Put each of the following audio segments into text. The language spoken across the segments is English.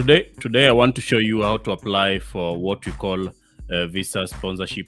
Today I want to show you how to apply for what we call visa sponsorship,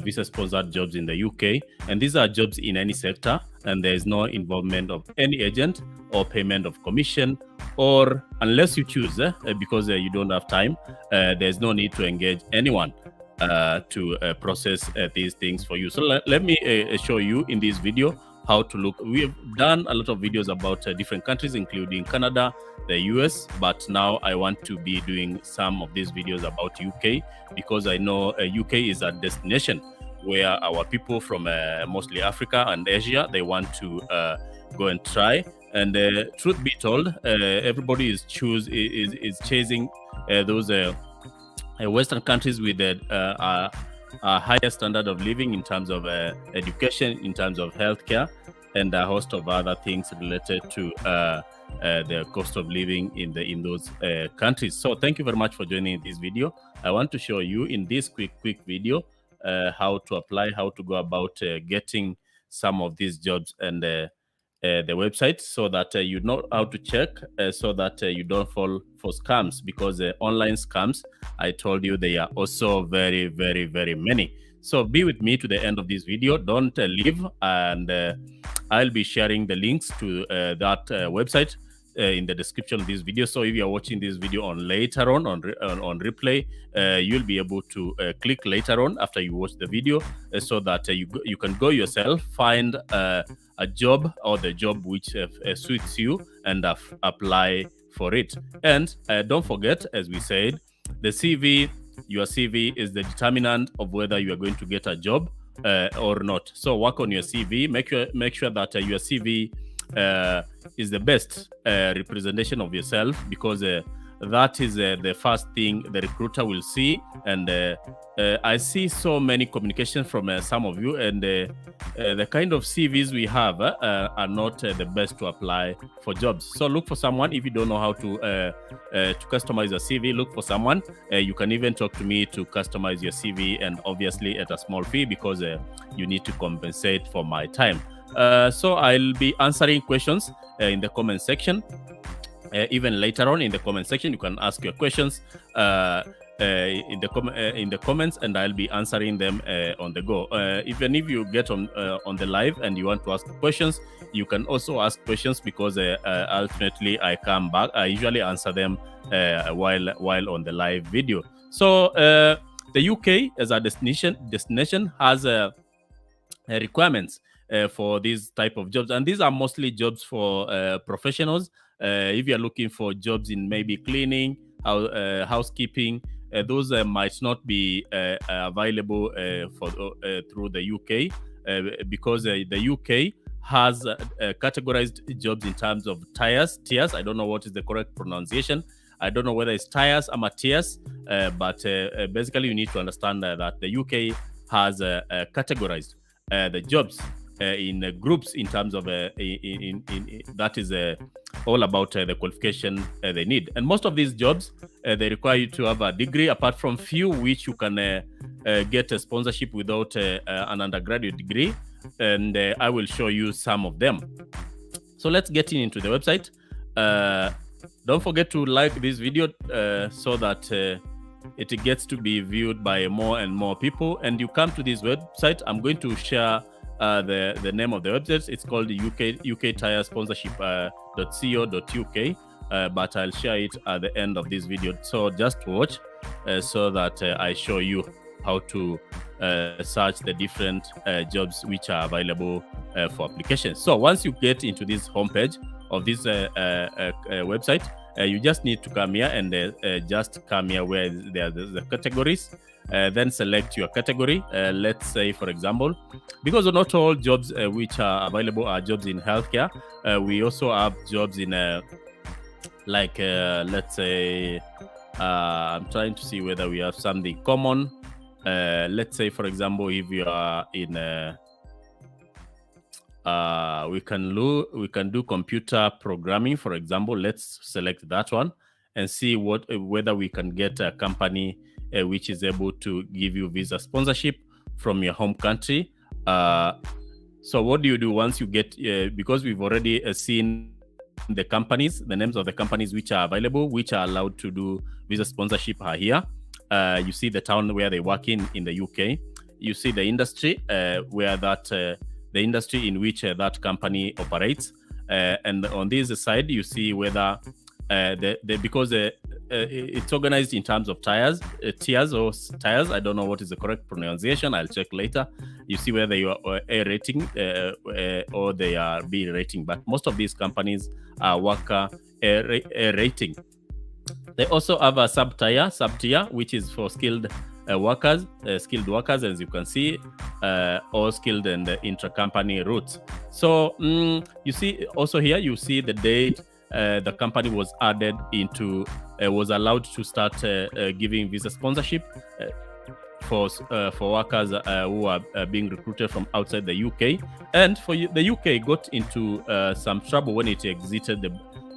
visa sponsored jobs in the UK. And these are jobs in any sector, and there is no involvement of any agent or payment of commission, or unless you choose, because you don't have time, there's no need to engage anyone to process these things for you. So let me show you in this video how to look. We have done a lot of videos about different countries, including Canada, the US, but now I want to be doing some of these videos about UK, because I know UK is a destination where our people from mostly Africa and Asia, they want to go and try. And truth be told, everybody is chasing those Western countries with a higher standard of living in terms of education, in terms of healthcare, and a host of other things related to the cost of living in those countries. So thank you very much for joining this video. I want to show you in this quick video how to apply, how to go about getting some of these jobs, and the website, so that you know how to check, so that you don't fall for scams, because online scams, I told you, they are also very, very, very many. So be with me to the end of this video. Don't leave, and I'll be sharing the links to that website in the description of this video. So if you are watching this video on later on replay, you'll be able to click later on after you watch the video, so that you can go yourself, find a job, or the job which suits you, and apply for it. And don't forget, as we said, the CV, your CV is the determinant of whether you are going to get a job or not. So work on your CV. Make sure that your CV is the best representation of yourself, because that is the first thing the recruiter will see. And I see so many communications from some of you, and the kind of CVs we have are not the best to apply for jobs. So look for someone. If you don't know how to customize a CV, look for someone. You can even talk to me to customize your CV, and obviously at a small fee, because you need to compensate for my time. So I'll be answering questions in the comment section. Even later on in the comment section, you can ask your questions in the comments, and I'll be answering them on the go. Even if you get on the live and you want to ask questions, you can also ask questions, because ultimately I come back. I usually answer them while on the live video. So the UK as a destination has requirements for these type of jobs, and these are mostly jobs for professionals. If you're looking for jobs in maybe cleaning, housekeeping, those might not be available through the UK, because the UK has categorized jobs in terms of tiers. I don't know what is the correct pronunciation. I don't know whether it's tiers or tiers, but basically you need to understand that the UK has categorized the jobs in groups in terms of that is all about the qualification they need. And most of these jobs, they require you to have a degree, apart from few which you can get a sponsorship without an undergraduate degree. And I will show you some of them. So let's get into the website. Don't forget to like this video so that it gets to be viewed by more and more people. And you come to this website. I'm going to share the name of the website. It's called the UK Tire Sponsorship .co.uk, but I'll share it at the end of this video. So just watch so that I show you how to search the different jobs which are available for applications. So once you get into this homepage of this website, you just need to come here, and just come here where there are the categories. Then select your category. Let's say, for example, because not all jobs which are available are jobs in healthcare. We also have jobs in let's say, I'm trying to see whether we have something common. Let's say, for example, if you are in we can do computer programming, for example. Let's select that one and see whether we can get a company which is able to give you visa sponsorship from your home country. So what do you do once you get, because we've already seen the companies, the names of the companies which are available, which are allowed to do visa sponsorship are here. You see the town where they work in the UK. You see the industry where the industry in which that company operates. And on this side, you see whether because it's organized in terms of tiers. I don't know what is the correct pronunciation. I'll check later. You see whether you are A rating or they are B rating. But most of these companies are worker A rating. They also have a sub-tier, which is for skilled workers, as you can see, or skilled and intra-company routes. So you see also here, you see the date the company was added into, was allowed to start giving visa sponsorship for workers who are being recruited from outside the UK. And for the UK got into some trouble when it exited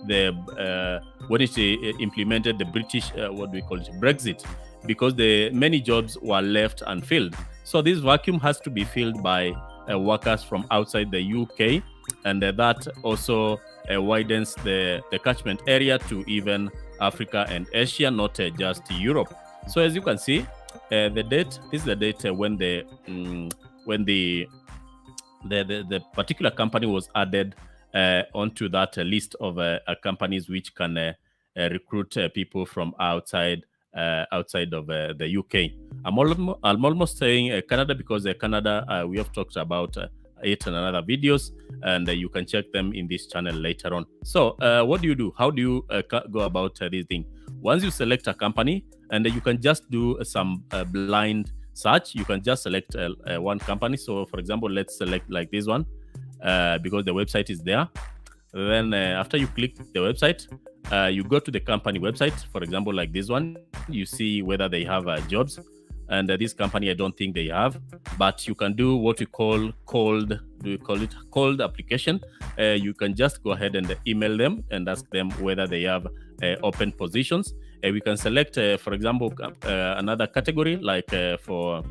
when it implemented the British Brexit, because many jobs were left unfilled. So this vacuum has to be filled by workers from outside the UK, and that also widens the catchment area to even Africa and Asia, not just Europe. So as you can see, the date, this is the date when the particular company was added onto that list of companies which can recruit people from outside of the UK. I'm almost saying Canada, because Canada we have talked about it in another videos, and you can check them in this channel later on. So what do you do? How do you go about this thing? Once you select a company, and you can just do some blind search. You can just select one company. So for example, let's select like this one, because the website is there. Then after you click the website, you go to the company website. For example, like this one, you see whether they have jobs. And this company, I don't think they have, but you can do what we call cold application. You can just go ahead and email them and ask them whether they have open positions. We can select, for example, another category like for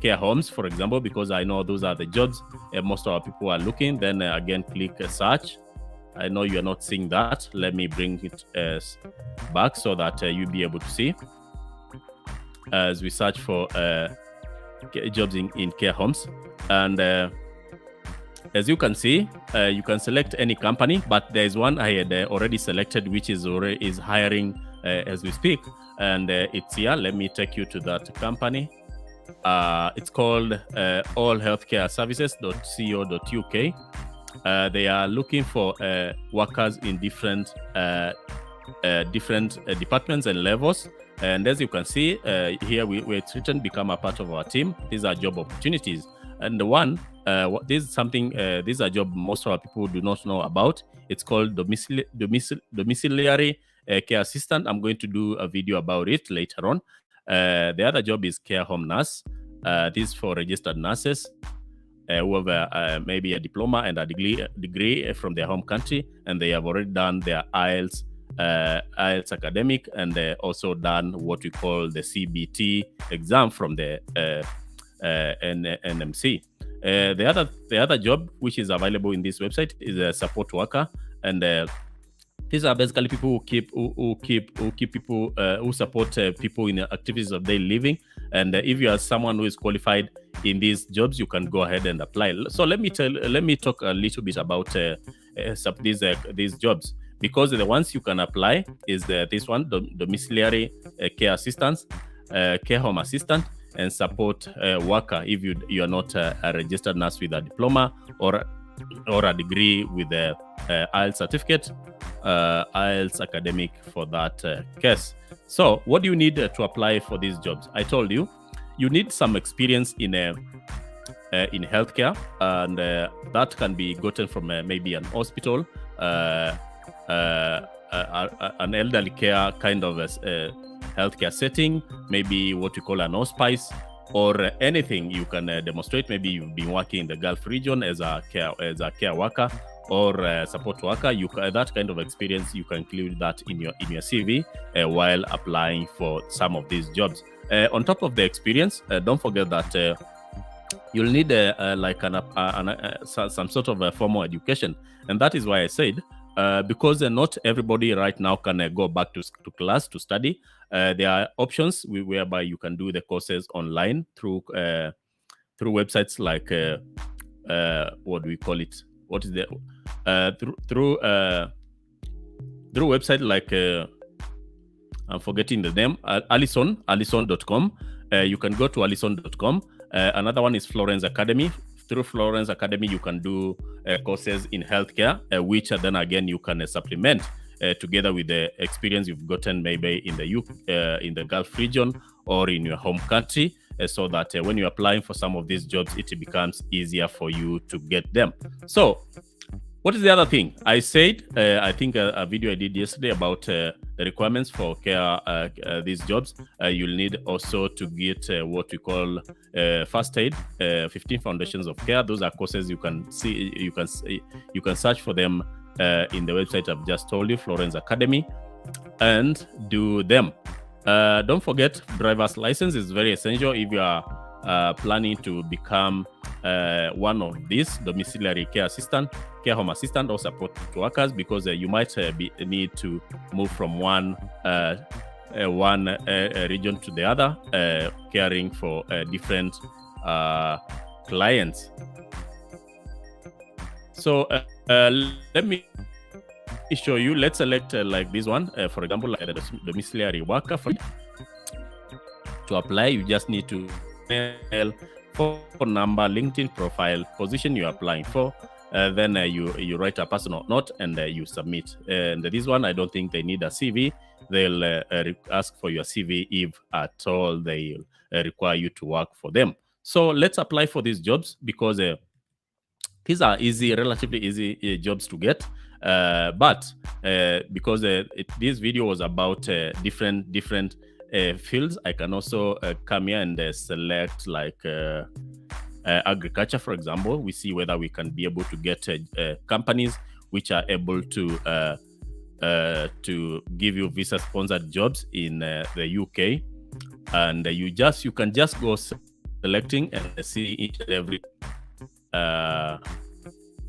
care homes, for example, because I know those are the jobs most of our people are looking. Then again, click search. I know you are not seeing that. Let me bring it back so that you'll be able to see. As we search for jobs in care homes, and as you can see, you can select any company, but there is one I had already selected, which is hiring as we speak, and it's here. Let me take you to that company. It's called allhealthcareservices.co.uk. They are looking for workers in different departments and levels. And as you can see here, we're written become a part of our team. These are job opportunities. And the one, this is something, these are jobs most of our people do not know about. It's called domiciliary care assistant. I'm going to do a video about it later on. The other job is care home nurse. This is for registered nurses who have maybe a diploma and a degree from their home country, and they have already done their IELTS academic, and also done what we call the CBT exam from the NMC. The other job which is available in this website is a support worker, and these are basically people who support people in the activities of daily living. And if you are someone who is qualified in these jobs, you can go ahead and apply. So let me talk a little bit about these jobs, because the ones you can apply is this one, domiciliary care assistants, care home assistant, and support worker if you are not a registered nurse with a diploma or a degree with a IELTS certificate, IELTS academic for that case. So what do you need to apply for these jobs? I told you, you need some experience in healthcare, and that can be gotten from maybe an hospital, an elderly care kind of healthcare setting, maybe what you call an hospice, or anything you can demonstrate. Maybe you've been working in the Gulf region as a care worker or support worker. That kind of experience, you can include that in your CV while applying for some of these jobs. On top of the experience, don't forget that you'll need some sort of a formal education. And that is why I said, because not everybody right now can go back to class to study. There are options whereby you can do the courses online through websites like what do we call it? What is the through website like I'm forgetting the name, allison.com. You can go to allison.com. Another one is Florence Academy. Through Florence Academy, you can do courses in healthcare, which then again you can supplement together with the experience you've gotten maybe in the Gulf region or in your home country, so that when you're applying for some of these jobs, it becomes easier for you to get them. So what is the other thing? I said, I think a video I did yesterday about the requirements for care, these jobs. You'll need also to get what we call first aid, 15 foundations of care. Those are courses you can see, you can search for them in the website I've just told you, Florence Academy, and do them. Don't forget, driver's license is very essential if you are planning to become one of these domiciliary care assistant, care home assistant, or support workers, because you might need to move from one region to the other, caring for different clients. So let me show you. Let's select like this one, for example, like the domiciliary worker. To apply, you just need to email, phone number, LinkedIn profile, position you're applying for, then you write a personal note and you submit. And this one, I don't think they need a CV. They'll ask for your CV if at all they require you to work for them. So let's apply for these jobs, because these are relatively easy jobs to get. But because this video was about different fields, I can also come here and select like agriculture, for example. We see whether we can be able to get companies which are able to give you visa sponsored jobs in the UK, and you can just go selecting and see each and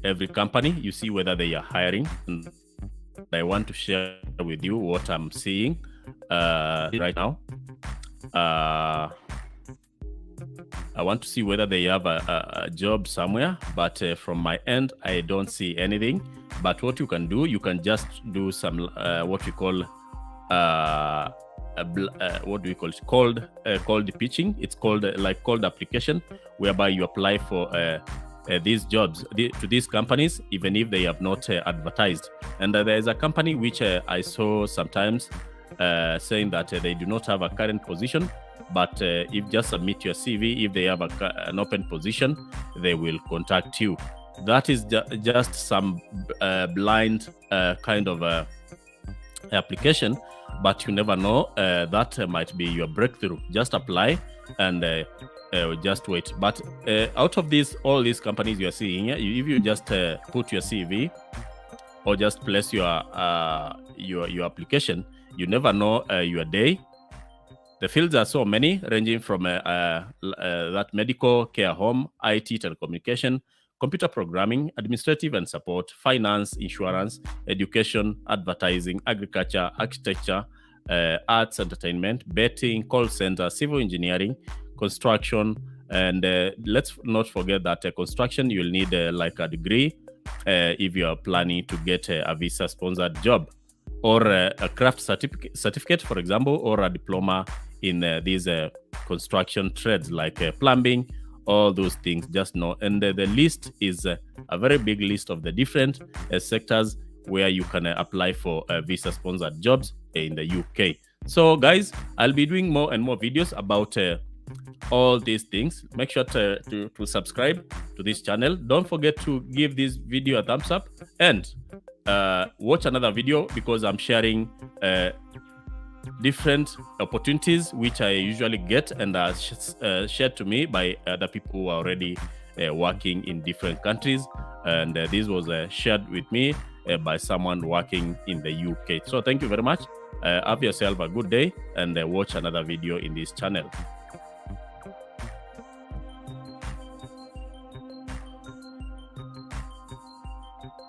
every company. You see whether they are hiring, and I want to share with you what I'm seeing right now. I want to see whether they have a job somewhere, but from my end, I don't see anything. But what you can do, you can just do some what we call what do we call it? Cold pitching. It's called like cold application, whereby you apply for these jobs to these companies, even if they have not advertised. And there is a company which I saw sometimes saying that they do not have a current position, but if just submit your CV, if they have an open position, they will contact you. That is just some blind kind of application, but you never know. That might be your breakthrough. Just apply and just wait. But out of all these companies you are seeing here, if you just put your CV or just place your application, you never know your day. The fields are so many, ranging from that medical, care home, IT, telecommunication, computer programming, administrative and support, finance, insurance, education, advertising, agriculture, architecture, arts, entertainment, betting, call center, civil engineering, construction, and let's not forget that construction, you'll need like a degree if you are planning to get a visa sponsored job, or a craft certificate, for example, or a diploma in these construction trades like plumbing, all those things. Just know, and the list is a very big list of the different sectors where you can apply for visa sponsored jobs in the UK. So guys, I'll be doing more and more videos about all these things. Make sure to subscribe to this channel. Don't forget to give this video a thumbs up and watch another video, because I'm sharing different opportunities which I usually get and are shared to me by other people who are already working in different countries, and this was shared with me by someone working in the UK. So thank you very much. Have yourself a good day, and watch another video in this channel.